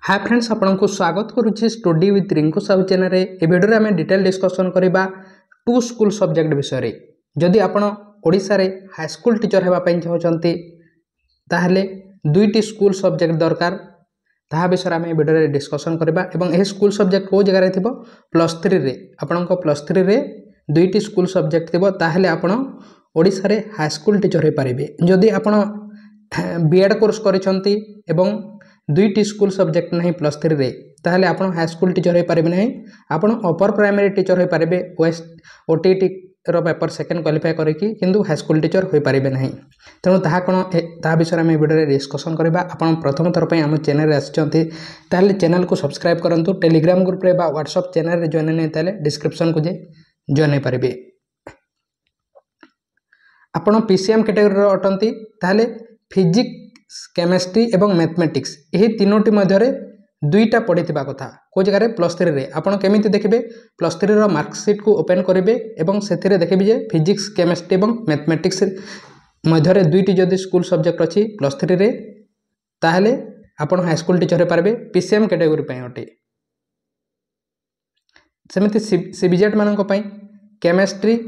हाय friends, आपको स्वागत करुच्ची study with Rinku Sahu channel. ए भिडियो आम डिटेल डिस्कसन करवा टू स्कूल सब्जेक्ट विषय। जदि आपण ओडिशा रे हाई स्कूल टीचर होगापी चाहते ताहले दुईटी स्कूल सब्जेक्ट दरकार ता विषय आम भिडियो डिस्कसन करवा। एवं स्कूल सब्जेक्ट कौ जगह थी +3 रे आपण +3 रे दुईटी स्कूल सब्जेक्ट थी ताहले आपण ओडिशा रे हाई स्कूल टीचर हो पारे। जदि आपण बीएड कोर्स करिसंती एवं दुईटी स्कूल सब्जेक्ट नहीं +3 रे ताहले आपण हाई स्कूल टीचर हो पारे नहीं। आपण अपर प्राइमरी टीचर हो पारे ओटीटी रो पेपर सेकेंड क्वालिफाई करके किंतु हाई स्कूल टीचर हो पारे नहीं। तेणु ताहा कौन ता विषय आम भिडियो डिस्कसन करवा। आपन प्रथम थर पर आम चैनल आसिचंती ताहले चैनल को सब्सक्राइब करंतु। टेलीग्राम ग्रुप रे बा व्हाट्सएप चैनल रे जॉइन नहीं ताहले डिस्क्रिप्शन को जे जॉइन पारे। आपण पीसीएम कैटेगरी रो अटंती ताहले फिजिक्स केमिस्ट्री एवं मैथमेटिक्स यही तीनोटी मध्य दुईटा पढ़ी कथा को जगह +3 रे आपण केमिति देखिबे +3 रो मार्कशीट को ओपन करेंगे एवं से देखिबे जे फिजिक्स केमिस्ट्री एवं मैथमेटिक्स मध्य दुईटी जदि स्कूल सब्जेक्ट अच्छी +3 रे ताहले आपण हाई स्कूल टीचर हो पारे पीसीएम कैटेगरी पे अटे। सेमिति सीबीजेट मानक पई केमिस्ट्री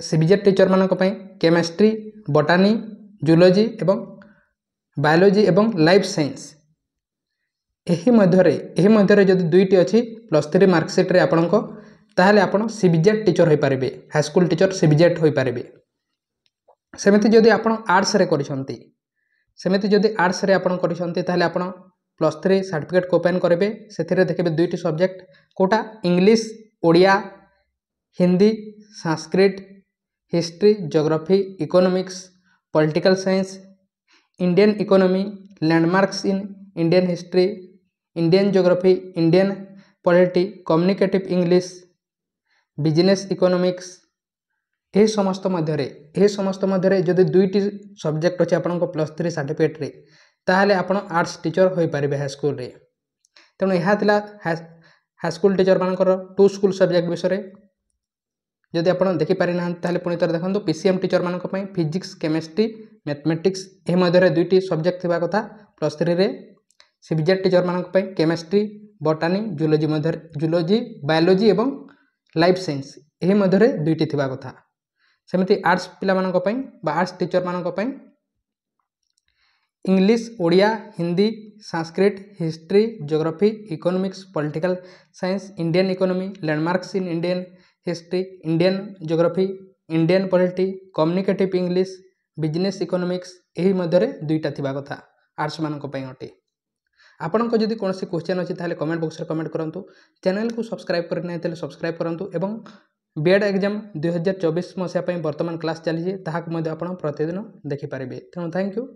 सीबीजेट टीचर मानक पई केमिस्ट्री बोटानी जूलॉजी एवं बायोलॉजी एवं लाइफ साइंस यही मध्य जदि दुईटी अच्छी +3 मार्कशीट रे आपण ताहले आपण सीबीजेट टीचर हो पारे हाई स्कूल टीचर सीबीजेट हो पारे। सेमिति जदि आपण आर्ट्स रे करिसंती सेमिति जदि आर्ट्स रे आपण करिसंती ताहले आपण +3 सर्टिफिकेट को ओपन करेंगे से देखिए दुईटी सब्जेक्ट कोटा English Odia Hindi Sanskrit history geography economics political science Indian economy landmarks in Indian history Indian geography Indian polity communicative English business economics यह समस्त मध्य जदि दुईटी सब्जेक्ट अच्छे आपण +3 सर्टिफिकेट रे ताहले आपण आर्ट्स टीचर हो पारे हाई स्कूल रे। तेणु यह हाई स्कूल टीचर मानकर टू स्कूल सब्जेक्ट विषय। जदि आप देखिपारि ना ताहले पुणी थोड़े देखो पीसीएम टीचर मानक पई फिजिक्स केमिस्ट्री मैथमेटिक्स यह मध्य दुईटी सब्जेक्ट थिबा कथा +3 रे। सीबीजेट टीचर मानक पई केमिस्ट्री बोटानी जूलॉजी बायोलॉजी एवं लाइफ साइंस यह मध्य दुईटी थिबा कथा। सेमिति आर्ट्स पिला मानक पई बा आर्ट्स टीचर मानक पई English Odia Hindi Sanskrit history geography economics political science Indian economy landmarks in Indian history Indian geography Indian polity communicative English business economics यही मध्य दुईटा थिबा कथा आर्ट्स मानक पई अटे। आपन को जदि कौन क्वेश्चन अच्छी ताहले कमेंट बॉक्स रे कमेंट करंतु। चैनल को सब्सक्राइब करना है सब्सक्राइब करंतु। एवं बीएड एग्जाम 2024 मसीहा वर्तमान क्लास चली ताहा को प्रतिदिन देखिपारे। तेणु थैंक यू।